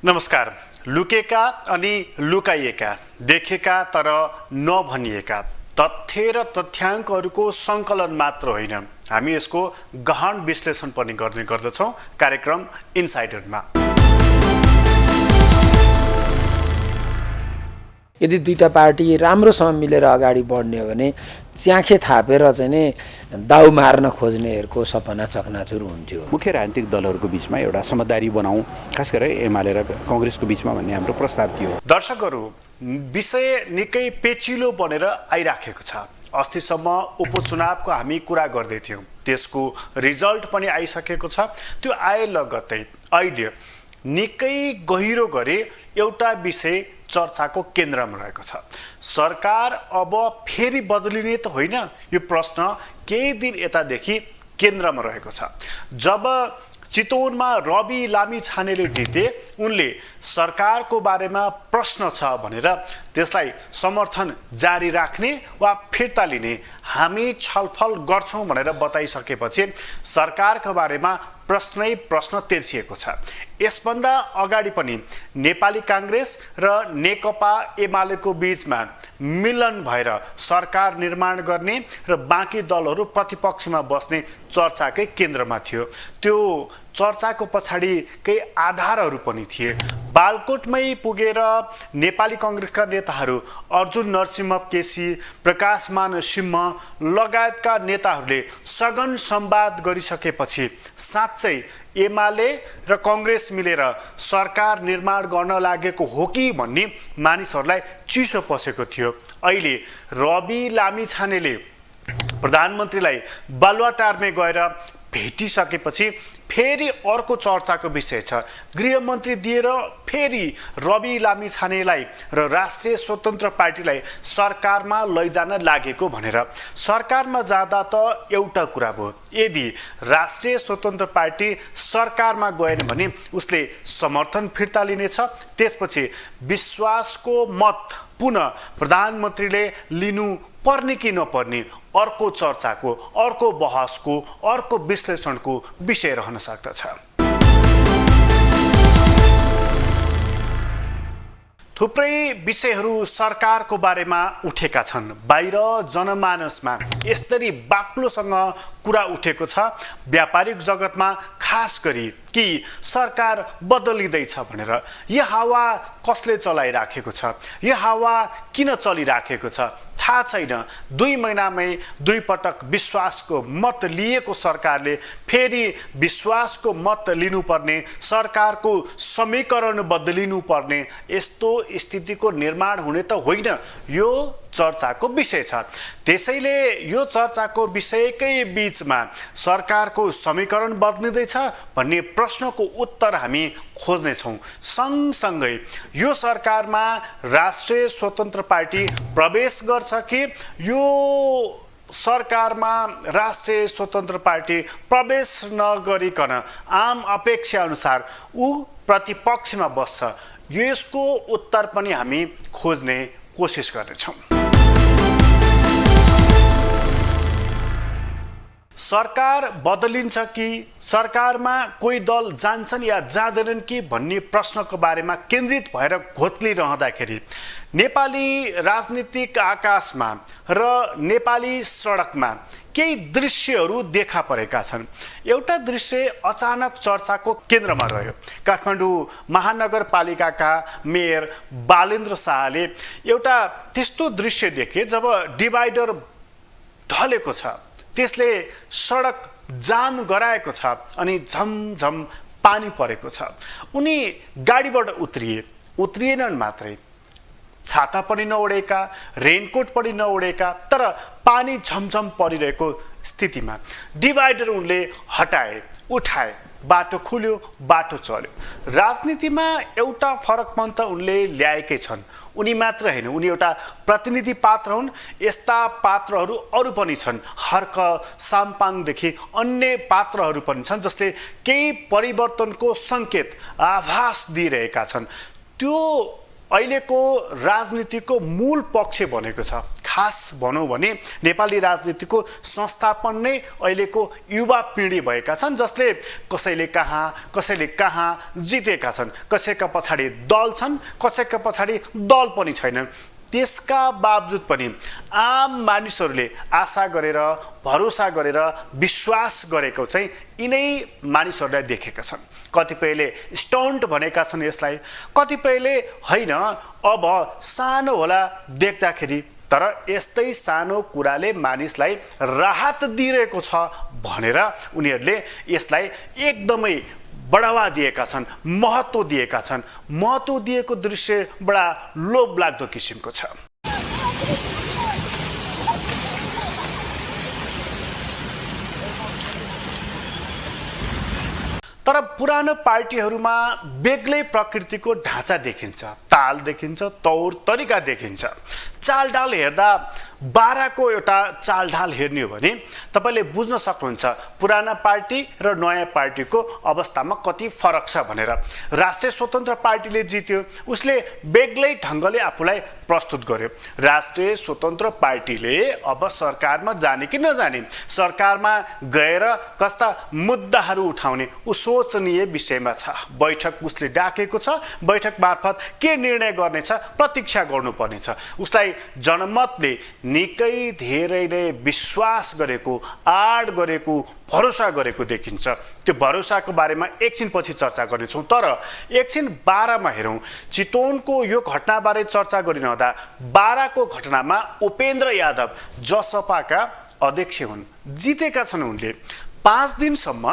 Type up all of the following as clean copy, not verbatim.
नमस्कार। लुकेका अनि लुकाइएका, देखेका तर नभनिएका तथ्य र तथ्याङ्कहरूको सङ्कलन मात्र होइन, हामी यसको गहन विश्लेषण पनि गर्ने गर्दछौँ कार्यक्रम इनसाइडरमा। यदि दुईटा पार्टी राम्रोसँग मिलेर अगाडि बढ्ने हो भने च्याखे थापेर चाहिँ नि दाउ मार्न खोज्नेहरूको सपना चकनाचुर हुन्थ्यो। मुख्य राजनीतिक दलहरूको बिचमा एउटा समझदारी बनाऊ, खास गरेर एमाले र कांग्रेसको बिचमा भन्ने हाम्रो प्रस्ताव थियो। दर्शकहरू, विषय निकै पेचिलो बनेर आइराखेको छ। अस्तिसम्म उपचुनावको हामी कुरा गर्दै थियौँ, त्यसको रिजल्ट पनि आइसकेको छ। त्यो आए लगत्तै अहिले निकै गहिरो गरी एउटा विषय चर्चाको केन्द्रमा रहेको छ। सरकार अब फेरि बदलिने त होइन, यो प्रश्न केही दिन यतादेखि केन्द्रमा रहेको छ। जब चितवनमा रवि लामिछानेले जिते, उनले सरकारको बारेमा प्रश्न छ भनेर त्यसलाई समर्थन जारी राख्ने वा फिर्ता लिने हामी छलफल गर्छौँ भनेर बताइसकेपछि सरकारको बारेमा प्रश्नै प्रश्न तेर्सिएको छ। यसभन्दा अगाडि पनि नेपाली कांग्रेस र नेकपा एमालेको बीचमा मिलन भएर सरकार निर्माण गर्ने र बाँकी दलहरू प्रतिपक्षमा बस्ने चर्चाकै केन्द्रमा थियो। त्यो चर्चाको पछाडि केही आधारहरू पनि थिए। बालकोटमै पुगेर नेपाली कांग्रेसका नेताहरू अर्जुन नरसिंह केसी, प्रकाशमान सिंह लगायतका नेताहरूले सघन संवाद गरिसकेपछि साँच्चै एमाले र कांग्रेस मिलेर सरकार निर्माण गर्न लागेको हो कि भन्ने मानिसहरूलाई चिसो पसेको थियो। अहिले रवि लामिछानेले प्रधानमन्त्रीलाई बालुवाटारमै गएर भेटिसकेपछि फेरि अर्को चर्चाको विषय छ। गृहमन्त्री दिएर फेरि रवि लामिछानेलाई र राष्ट्रिय स्वतन्त्र पार्टीलाई सरकारमा लैजान लागेको भनेर। सरकारमा जाँदा त एउटा कुरा भयो, यदि राष्ट्रिय स्वतन्त्र पार्टी सरकारमा गएन भने उसले समर्थन फिर्ता लिनेछ। त्यसपछि विश्वासको मत पुनः प्रधानमन्त्रीले लिनु पर्ने कि नपर्ने अर्को चर्चाको, अर्को बहसको, अर्को विश्लेषणको विषय रहन सक्दछ। थुप्रै विषयहरू सरकारको बारेमा उठेका छन्। बाहिर जनमानसमा यसरी बाक्लोसँग कुरा उठेको छ, व्यापारिक जगतमा खास गरी कि सरकार बदलिँदैछ भनेर। यो हावा कसले चलाइराखेको छ, यो हावा किन चलिराखेको छ थाहा छैन। 2 महिनामै 2 पटक विश्वासको मत लिएको सरकारले फेरि विश्वासको मत लिनुपर्ने, सरकारको समीकरण बदलिनु पर्ने यस्तो स्थितिको निर्माण हुने त होइन, यो चर्चाको विषय छ। त्यसैले यो चर्चाको विषयकै बीचमा सरकारको समीकरण बदलिँदैछ भन्ने प्रश्नको उत्तर हामी खोज्नेछौँ। सँगसँगै यो सरकारमा राष्ट्रिय स्वतन्त्र पार्टी प्रवेश गर्छ कि यो सरकारमा राष्ट्रिय स्वतन्त्र पार्टी प्रवेश नगरिकन आम अपेक्षा अनुसार ऊ प्रतिपक्षमा बस्छ, यसको उत्तर पनि हामी खोज्ने कोसिस गर्नेछौँ। सरकार बदलिन्छ कि सरकारमा कोही दल जान्छन् या जाँदैनन् कि भन्ने प्रश्नको बारेमा केन्द्रित भएर घोत्लिरहँदाखेरि नेपाली राजनीतिक आकाशमा र नेपाली सडकमा केही दृश्यहरू देखा परेका छन्। एउटा दृश्य अचानक चर्चाको केन्द्रमा रह्यो। काठमाडौँ महानगरपालिकाका मेयर बालेन्द्र शाहले एउटा त्यस्तो दृश्य देखे जब डिभाइडर ढलेको छ, त्यसले सडक जाम गराएको छ अनि झमझम पानी परेको छ। उनी गाडीबाट उत्रिएनन् मात्रै, छाता पनि नओढेका, रेनकोट पनि नओढेका, तर पानी झमझम परिरहेको स्थितिमा डिभाइडर उनले हटाए, उठाए, बाटो खुल्यो, बाटो चल्यो। राजनीतिमा एउटा फरकपन त उनले ल्याएकै छन्। उनी मात्र होइन, उनी एउटा प्रतिनिधि पात्र हुन्। यस्ता पात्रहरू अरू पनि छन्, हर्क साम्पाङदेखि अन्य पात्रहरू पनि छन् जसले केही परिवर्तनको सङ्केत, आभास दिइरहेका छन्। त्यो अहिलेको राजनीतिको मूल पक्ष बनेको छ। खास भनौँ भने नेपाली राजनीतिको संस्थापन नै अहिलेको युवा पिँढी भएका छन्, जसले कसैले कहाँ जितेका छन्, कसैका पछाडि दल छन्, कसैका पछाडि दल पनि छैनन्। त्यसका बावजुद पनि आम मानिसहरूले आशा गरेर, भरोसा गरेर, विश्वास गरेको चाहिँ यिनै मानिसहरूलाई देखेका छन्। कतिपयले स्टन्ट भनेका छन् यसलाई, कतिपयले होइन अब सानो होला देख्दाखेरि, तर यस्तै सानो कुराले मानिसलाई राहत दिइरहेको छ भनेर उनीहरूले यसलाई एकदमै बढावा दिएका छन्, महत्त्व दिएका छन्। महत्त्व दिएको दृश्य बडा लोभलाग्दो किसिमको छ। तर पुरानो पार्टीहरूमा बेग्लै प्रकृतिको ढाँचा देखिन्छ, ताल देखिन्छ, तौर तरिका देखिन्छ। चालढाल हेर्दा बाह्रको एउटा चालढाल हेर्ने हो भने तपाईँले बुझ्न सक्नुहुन्छ पुराना पार्टी र नयाँ पार्टीको अवस्थामा कति फरक छ भनेर। राष्ट्रिय स्वतन्त्र पार्टीले जित्यो, उसले बेग्लै ढङ्गले आफूलाई प्रस्तुत गर्यो। राष्ट्रिय स्वतन्त्र पार्टीले अब सरकारमा जाने कि नजाने, सरकारमा गएर कस्ता मुद्दाहरू उठाउने ऊ सोचनीय विषयमा छ। बैठक उसले डाकेको छ, बैठक मार्फत के निर्णय गर्नेछ प्रतीक्षा गर्नुपर्नेछ। उसलाई जनमतले निकै धेरै नै विश्वास गरेको, आड गरेको, भरोसा गरेको देखिन्छ। त्यो भरोसाको बारेमा एकछिनपछि चर्चा गर्नेछौँ। तर एकछिन बाह्रमा हेरौँ। चितवनको यो घटनाबारे चर्चा गरिरहँदा बाह्रको घटनामा उपेन्द्र यादव जसपाका अध्यक्ष हुन्, जितेका छन् उनले। 5 दिनसम्म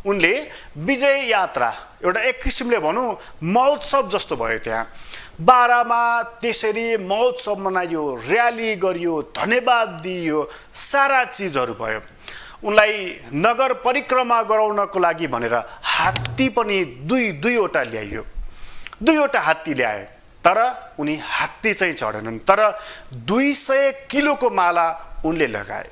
उनले विजय यात्रा, एउटा एक किसिमले भनौँ महोत्सव जस्तो भयो त्यहाँ बाह्रमा। त्यसरी महोत्सव मनाइयो, र्याली गरियो, धन्यवाद दिइयो, सारा चिजहरू भयो। उनलाई नगर परिक्रमा गराउनको लागि भनेर हात्ती पनि दुईवटा ल्याइयो, 2वटा हात्ती ल्याए। तर उनी हात्ती चाहिँ चढेनन्, तर 200 किलोको माला उनले लगाए।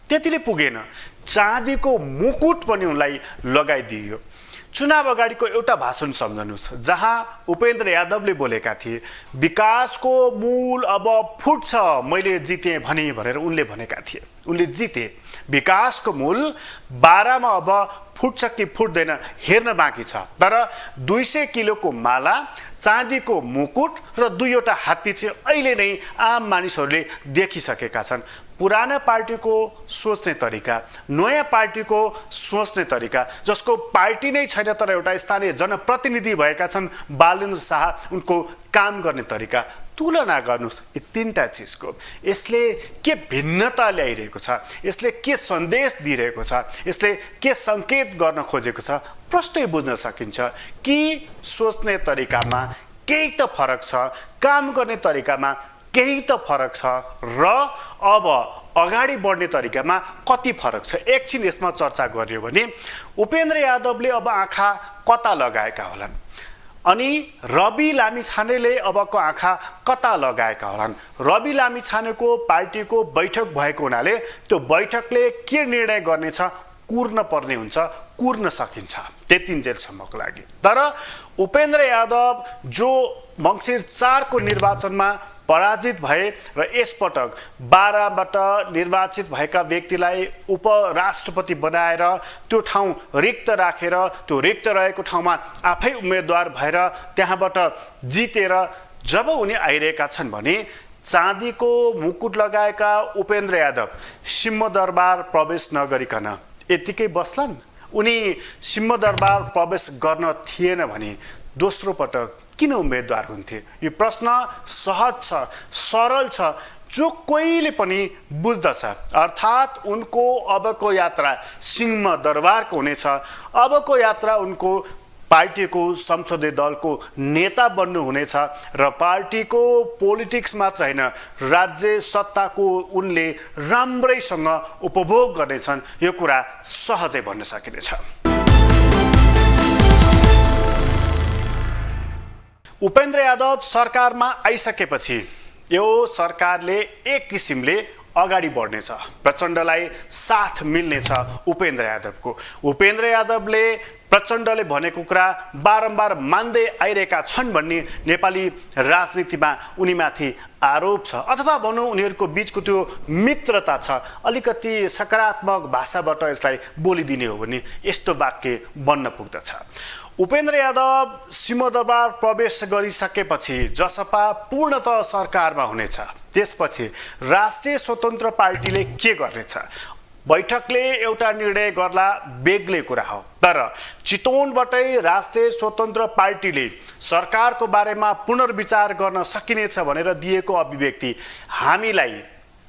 त्यतिले पुगेन, चाँदीको मुकुट पनि उनलाई लगाइदियो। चुनाव अगाडिको एउटा भाषण सम्झनुहोस्, जहाँ उपेन्द्र यादवले बोलेका थिए विकासको मूल अब फुट्छ मैले जितेँ भनेर उनले भनेका थिए। उनले जिते, विकासको मूल बाह्रमा अब फुट्छ कि फुट्दैन हेर्न बाँकी छ। तर 200 किलोको माला, चाँदीको मुकुट र 2वटा हात्ती चाहिँ अहिले नै आम मानिसहरूले देखिसकेका छन्। पुराना पार्टीको सोच्ने तरिका, नयाँ पार्टीको सोच्ने तरिका, जसको पार्टी नै छैन तर एउटा स्थानीय जनप्रतिनिधि भएका छन् बालेन्द्र शाह, उनको काम गर्ने तरिका, तुलना गर्नुहोस् यी 3टा चिजको। यसले के भिन्नता ल्याइरहेको छ, यसले के सन्देश दिइरहेको छ, यसले के सङ्केत गर्न खोजेको छ प्रष्टै बुझ्न सकिन्छ कि सोच्ने तरिकामा केही त फरक छ, काम गर्ने तरिकामा केही त फरक छ र अब अगाडि बढ्ने तरिकामा कति फरक छ। एकछिन यसमा चर्चा गरियो भने उपेन्द्र यादवले अब आँखा कता लगाएका होलान् अनि रवि लामिछानेले अबको आँखा कता लगाएका होलान्। रवि लामिछानेको पार्टीको बैठक भएको हुनाले त्यो बैठकले के निर्णय गर्नेछ कुर्न पर्ने हुन्छ, कुर्न सकिन्छ त्यतिन्जेलसम्मको लागि। तर उपेन्द्र यादव जो मङ्सिर 4 को निर्वाचनमा पराजित भए र यसपटक 12बाट निर्वाचित भएका व्यक्तिलाई उपराष्ट्रपति बनाएर त्यो ठाउँ रिक्त राखेर त्यो रिक्त रहेको ठाउँमा आफै उम्मेदवार भएर त्यहाँबाट जितेर जब उनी आइरहेका छन् भने चाँदीको मुकुट लगाएका उपेन्द्र यादव सिंहदरबार प्रवेश नगरिकन यतिकै बस्लान्। उनी सिंहदरबार प्रवेश गर्न थिएन भने दोस्रो पटक किन उम्मेदवार हुन्थे? यो प्रश्न सहज छ, सरल छ, जो कोहीले पनि बुझ्दछ। अर्थात् उनको अबको यात्रा सिंहदरबारको हुनेछ। अबको यात्रा उनको पार्टीको संसदीय दलको नेता बन्नु हुनेछ र पार्टीको पोलिटिक्स मात्र हैन राज्य सत्ताको उनले राम्रैसँग उपभोग गर्नेछन्। यो कुरा सहजै भन्न सकिनेछ। उपेन्द्र यादव सरकारमा आइसकेपछि यो सरकारले एक किसिमले अगाडि बढ्नेछ, प्रचण्डलाई साथ मिल्नेछ उपेन्द्र यादवको। उपेन्द्र यादवले प्रचण्डले भनेको कुरा बारम्बार मान्दै आइरहेका छन् भन्ने नेपाली राजनीतिमा उनीमाथि आरोप छ, अथवा भनौँ उनीहरूको बिचको त्यो मित्रता छ। अलिकति सकारात्मक भाषाबाट यसलाई बोलिदिने हो भने यस्तो वाक्य बन्न पुग्दछ। उपेन्द्र यादव सिंहदरबार प्रवेश गरिसकेपछि जसपा पूर्णतः सरकारमा हुनेछ। त्यसपछि राष्ट्रिय स्वतन्त्र पार्टीले के गर्नेछ? बैठकले एउटा निर्णय गर्ला बेग्लै कुरा हो, तर चितवनबाटै राष्ट्रिय स्वतन्त्र पार्टीले सरकारको बारेमा पुनर्विचार गर्न सकिनेछ भनेर दिएको अभिव्यक्ति हामीलाई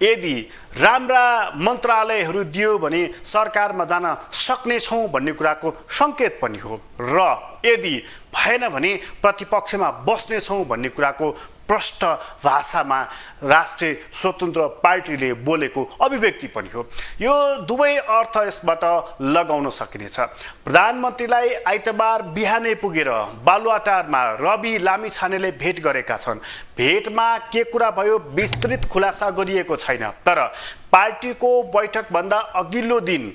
यदि राम्रा मन्त्रालयहरू दियो भने सरकारमा जान सक्नेछौँ भन्ने कुराको सङ्केत पनि हो, र यदि भएन भने प्रतिपक्षमा बस्नेछौँ भन्ने कुराको प्रष्ट भाषामा राष्ट्रिय स्वतन्त्र पार्टीले बोलेको अभिव्यक्ति पनि हो। यो दुवै अर्थ यसबाट लगाउन सकिनेछ। प्रधानमन्त्रीलाई आइतबार बिहानै पुगेर बालुवाटारमा रवि लामिछानेले भेट गरेका छन्। भेटमा के कुरा भयो विस्तृत खुलासा गरिएको छैन, तर पार्टीको बैठकभन्दा अघिल्लो दिन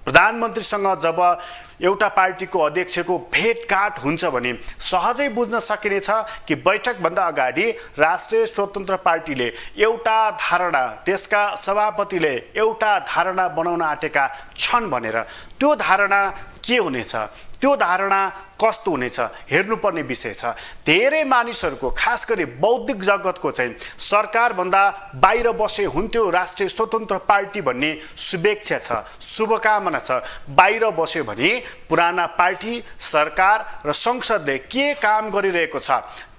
प्रधानमन्त्रीसँग जब एउटा पार्टीको अध्यक्षको भेटघाट हुन्छ भने सहजै बुझ्न सकिनेछ कि बैठकभन्दा अगाडि राष्ट्रिय स्वतन्त्र पार्टीले एउटा धारणा, त्यसका सभापतिले एउटा धारणा बनाउन आँटेका छन् भनेर। त्यो धारणा के हुनेछ, त्यो धारणा कस्तो हुनेछ हेर्नुपर्ने विषय छ। धेरै मानिसहरूको, खास गरी बौद्धिक जगतको चाहिँ सरकारभन्दा बाहिर बसे हुन्थ्यो राष्ट्रिय स्वतन्त्र पार्टी भन्ने शुभेच्छा छ, शुभकामना छ। बाहिर बस्यो भने पुराना पार्टी, सरकार र संसदले के काम गरिरहेको छ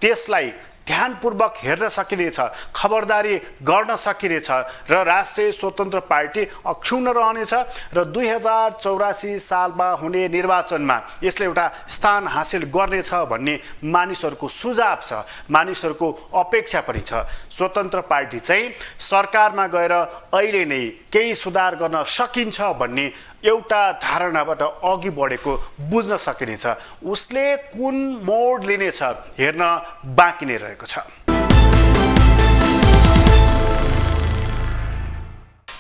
त्यसलाई ध्यानपूर्वक हेर्न सकिनेछ, खबरदारी गर्न सकिनेछ, र राष्ट्रिय स्वतन्त्र पार्टी अक्षुण्ण रहनेछ र 2084 सालमा हुने निर्वाचनमा यसले एउटा स्थान हासिल गर्नेछ भन्ने मानिसहरूको सुझाव छ, मानिसहरूको अपेक्षा पनि छ। स्वतन्त्र पार्टी चाहिँ सरकारमा गएर अहिले नै केही सुधार गर्न सकिन्छ भन्ने एउटा धारणाबाट अघि बढेको बुझ्न सकिनेछ। उसले कुन मोड लिनेछ हेर्न बाँकी नै रहेको छ।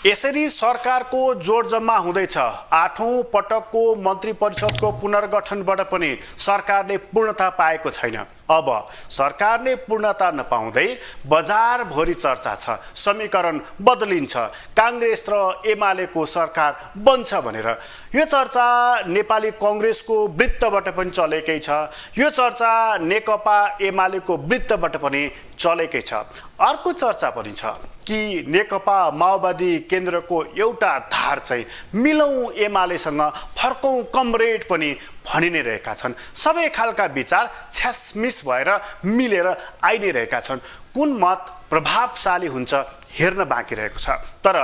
यसरी सरकारको जोड जम्मा हुँदैछ। 8औं पटकको मन्त्री परिषदको पुनर्गठनबाट पनि सरकारले पूर्णता पाएको छैन। अब सरकारले पूर्णता नपाउँदै बजारभरि चर्चा छ, समीकरण बदलिन्छ, काङ्ग्रेस र एमालेको सरकार बन्छ भनेर। यो चर्चा नेपाली कङ्ग्रेसको वृत्तबाट पनि चलेकै छ, यो चर्चा नेकपा एमालेको वृत्तबाट पनि चलेकै छ। अर्को चर्चा पनि छ कि नेकपा माओवादी केन्द्रको एउटा धार चाहिँ मिलौँ एमालेसँग, फर्कौँ कमरेड पनि भनि नै रहेका छन्। सबै खालका विचार छ्यासमिस भएर मिलेर आइ नै रहेका छन्। कुन मत प्रभावशाली हुन्छ हेर्न बाँकी रहेको छ। तर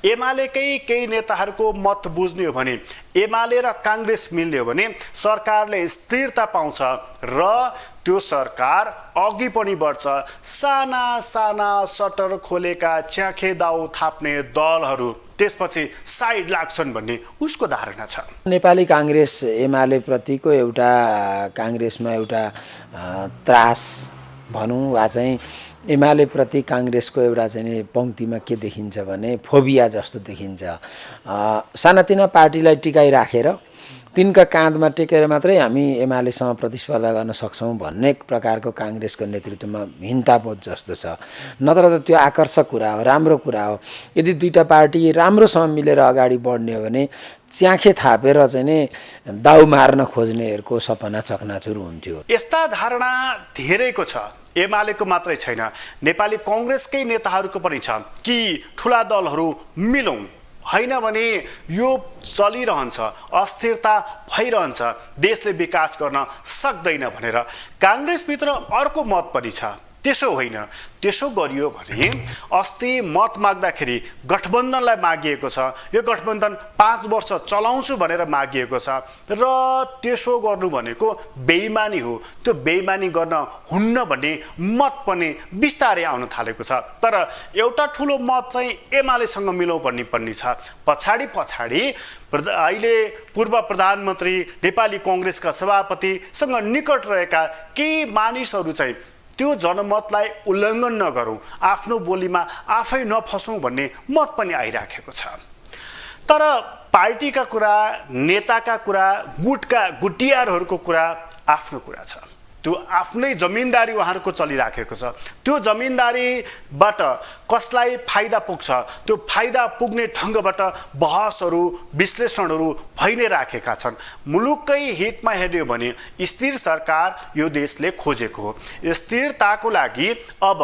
एमालेकै केही नेताहरूको मत बुझ्ने हो भने, एमाले र काङ्ग्रेस मिल्ने हो भने सरकारले स्थिरता पाउँछ र त्यो सरकार अघि पनि बढ्छ। साना साना सटर खोलेका च्याखे दाउ थाप्ने दलहरू त्यसपछि साइड लाग्छन् भन्ने उसको धारणा छ। नेपाली काङ्ग्रेस एमाले प्रतिको एउटा काङ्ग्रेसमा एउटा त्रास भनौँ वा चाहिँ एमाले प्रति काङ्ग्रेसको एउटा चाहिँ पङ्क्तिमा के देखिन्छ भने फोबिया जस्तो देखिन्छ। सानातिना पार्टीलाई टिकाइराखेर तिनका काँधमा टेकेर मात्रै हामी एमालेसँग प्रतिस्पर्धा गर्न सक्छौँ भन्ने प्रकारको काङ्ग्रेसको नेतृत्वमा हिंताबोध जस्तो छ। नत्र त त्यो आकर्षक कुरा हो, राम्रो कुरा हो। यदि दुईटा पार्टी राम्रोसँग मिलेर अगाडि बढ्ने हो भने च्याखे थापेर चाहिँ नि दाउ मार्न खोज्नेहरूको सपना चकनाचुर हुन्थ्यो। यस्ता धारणा धेरैको छ, एमालेको मात्रै छैन, नेपाली कङ्ग्रेसकै नेताहरूको पनि छ कि ठुला दलहरू मिलौँ, होइन भने यो चलिरहन्छ, अस्थिरता भइरहन्छ, देशले विकास गर्न सक्दैन भनेर। काङ्ग्रेसभित्र अर्को मत पनि छ, त्यसो होइन। त्यसो गरियो भने अस्ति मत माग्दाखेरि गठबन्धनलाई मागिएको छ, यो गठबन्धन 5 वर्ष चलाउँछु भनेर मागिएको छ, र त्यसो गर्नु भनेको बेइमानी हो। त्यो बेइमानी गर्न हुन्न भन्ने मत पनि बिस्तारै आउन थालेको छ। तर एउटा ठुलो मत चाहिँ एमालेसँग मिलौँ भन्ने पनि छ। पछाडि अहिले पूर्व प्रधानमन्त्री नेपाली कङ्ग्रेसका सभापतिसँग निकट रहेका केही मानिसहरू चाहिँ त्यो जनमतलाई उल्लङ्घन नगरौँ, आफ्नो बोलीमा आफै नफसौँ भन्ने मत पनि आइराखेको छ। तर पार्टीका कुरा, नेताका कुरा, गुटियारहरूको कुरा आफ्नो कुरा छ। त्यो आफ्नै जमिनदारी उहाँहरूको चलिराखेको छ। त्यो जमिनदारीबाट कसलाई फाइदा पुग्छ, त्यो फाइदा पुग्ने ढङ्गबाट बहसहरू, विश्लेषणहरू भइ नै राखेका छन्। मुलुककै हितमा हेर्यो भने स्थिर सरकार यो देशले खोजेको हो। स्थिरताको लागि अब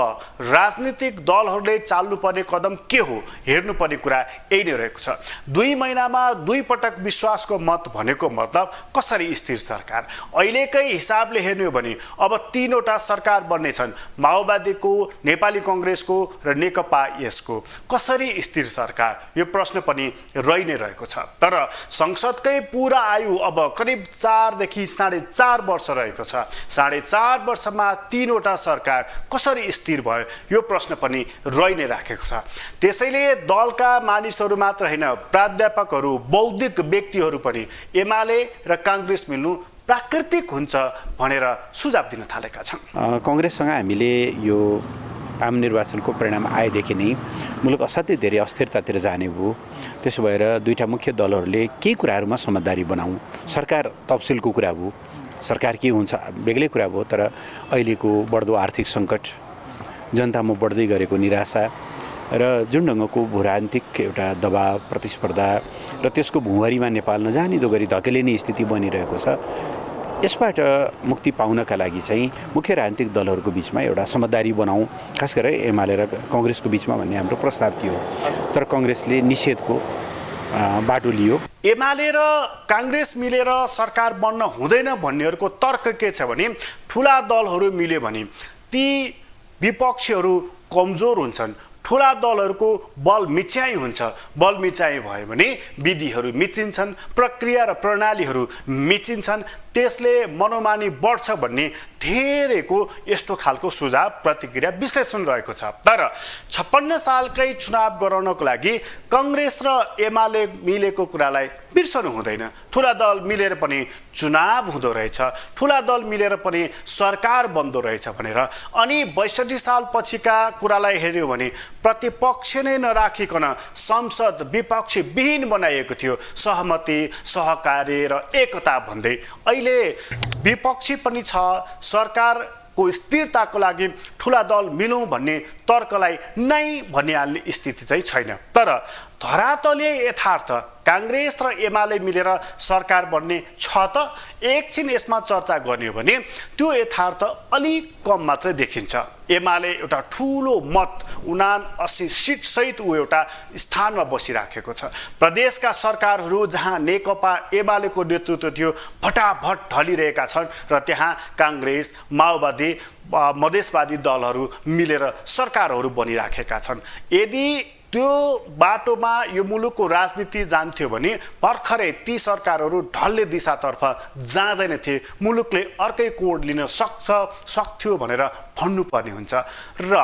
राजनीतिक दलहरूले चाल्नुपर्ने कदम के हो हेर्नुपर्ने कुरा यही नै रहेको छ। 2 महिनामा 2 पटक विश्वासको मत भनेको मतलब कसरी स्थिर सरकार? अहिलेकै हिसाबले हेर्नु भने अब 3वटा सरकार बन्नेछन्, माओवादीको, नेपाली कांग्रेसको र नेकपा यसको। कसरी स्थिर सरकार? यो प्रश्न पनि रहि नै रहेको छ। तर संसदकै पूरा आयु अब करिब 4 देखि 4.5 वर्ष रहेको छ। 4.5 वर्षमा 3वटा सरकार कसरी स्थिर भयो यो प्रश्न पनि रहि नै राखेको छ। त्यसैले दलका मानिसहरू मात्र हैन, प्राध्यापकहरू, बौद्धिक व्यक्तिहरू पनि एमाले र कांग्रेस मिल्नु प्राकृतिक हुन्छ भनेर सुझाव दिन थालेका छन्। कांग्रेससँग हामीले यो आम निर्वाचनको परिणाम आएदेखि नै मुलुक असाध्यै धेरै अस्थिरतातिर जाने भयो। त्यसो भएर दुईटा मुख्य दलहरूले के कुराहरूमा समझदारी बनाऊ, सरकार तफसिलको कुरा भयो, सरकार के हुन्छ बेग्लै कुरा भयो। तर अहिलेको बढ्दो आर्थिक सङ्कट, जनतामा बढ्दै गरेको निराशा र जुन ढङ्गको भूराजनीतिक एउटा दबाव, प्रतिस्पर्धा र त्यसको भुँवरीमा नेपाल नजानिदो गरी धकेलिने स्थिति बनिरहेको छ। यसबाट मुक्ति पाउनका लागि चाहिँ मुख्य राजनीतिक दलहरूको बिचमा एउटा समझदारी बनाऊ, खास गरेर एमाले र कांग्रेसको बिचमा भन्ने हाम्रो प्रस्ताव थियो। तर कांग्रेसले निषेधको बाटो लियो। एमाले र कांग्रेस मिलेर सरकार बन्न हुँदैन भन्नेहरूको तर्क के छ भने ठुला दलहरू मिल्यो भने ती विपक्षीहरू कमजोर हुन्छन्, ठुला दलहरूको बल मिच्याइ हुन्छ। बल मिच्याइ भयो भने विधिहरू मिचिन्छन्, प्रक्रिया र प्रणालीहरू मिचिन्छन्, त्यसले मनोमानी बढ्छ भन्ने धेरैको यस्तो खालको सुझाव, प्रतिक्रिया, विश्लेषण रहेको छ। तर 56 सालकै चुनाव गराउनको लागि कांग्रेस र एमाले मिलेको कुरालाई बिर्सनु हुँदैन। ठुला दल मिलेर पनि चुनाव हुँदो रहेछ, ठुला दल मिलेर पनि सरकार बन्दो रहेछ भनेर। अनि 62 साल पछिका कुरालाई हेर्यो भने प्रतिपक्ष नै नराखिकन संसद विपक्षी विहीन बनाइएको थियो, सहमति, सहकार्य र एकता भन्दै। अहिले विपक्षी पनि छ, सरकारको स्थिरताको लागि ठुला दल मिलौँ भन्ने तर्कलाई नै भनिहाल्ने स्थिति चाहिँ छैन। तर धरातलीय यथार्थ कांग्रेस र एमाले मिलेर सरकार बन्ने छ त एकछिन यसमा चर्चा गर्ने हो भने त्यो यथार्थ अलिक कम मात्रै देखिन्छ। एमाले एउटा ठुलो मत 79 सिट सहित ऊ एउटा स्थानमा बसिराखेको छ। प्रदेशका सरकारहरू जहाँ नेकपा एमालेको नेतृत्व थियो फटाफट ढलिरहेका छन् र त्यहाँ कांग्रेस, माओवादी, मधेसवादी दलहरू मिलेर सरकारहरू बनिराखेका छन्। यदि त्यो बाटोमा यो मुलुकको राजनीति जान्थ्यो भने भर्खरै ती सरकारहरू ढल्ने दिशातर्फ जाँदैनथे, मुलुकले अर्कै कोड लिन सक्थ्यो भनेर भन्नुपर्ने हुन्छ। र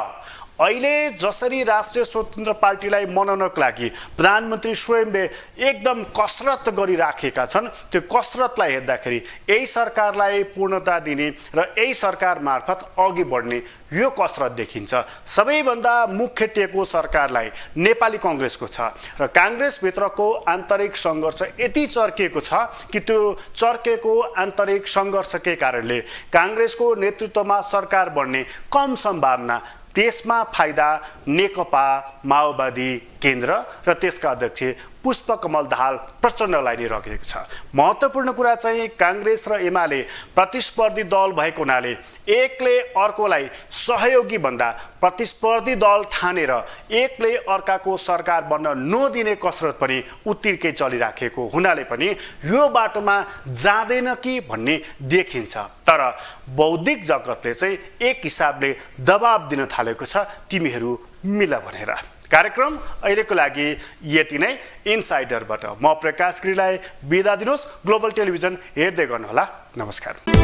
अहिले जसरी राष्ट्रिय स्वतन्त्र पार्टीलाई मनाउनको लागि प्रधानमन्त्री स्वयंले एकदम कसरत गरिराखेका छन्, त्यो कसरतलाई हेर्दाखेरि यही सरकारलाई पूर्णता दिने र यही सरकार मार्फत अघि बढ्ने यो कसरत देखिन्छ। सबैभन्दा मुख्य टेको सरकारलाई नेपाली कांग्रेसको छ र कांग्रेसभित्रको आन्तरिक सङ्घर्ष यति चर्किएको छ कि त्यो चर्केको आन्तरिक सङ्घर्षकै कारणले कांग्रेसको नेतृत्वमा सरकार बन्ने कम सम्भावना, त्यसमा फाइदा नेकपा, माओवादी केन्द्र र त्यसका अध्यक्ष पुष्पकमल दाहाल प्रचण्डलाई नै रहेको छ। महत्त्वपूर्ण कुरा चाहिँ कांग्रेस र एमाले प्रतिस्पर्धी दल भएको हुनाले एकले अर्कोलाई सहयोगी भन्दा प्रतिस्पर्धी दल ठानेर एकले अर्काको सरकार बन्न नदिने कसरत पनि उत्तिकै चलिराखेको हुनाले पनि यो बाटोमा जाँदैन कि भन्ने देखिन्छ। तर बौद्धिक जगतले चाहिँ एक हिसाबले दबाब दिन थालेको छ, तिमीहरू मिल भनेर। कार्यक्रम अहिलेको लागि यति नै। इनसाइडरबाट म प्रकाश गिरीलाई बिदा दिनुहोस्। ग्लोबल टेलिभिजन हेर्दै गर्नुहोला। नमस्कार।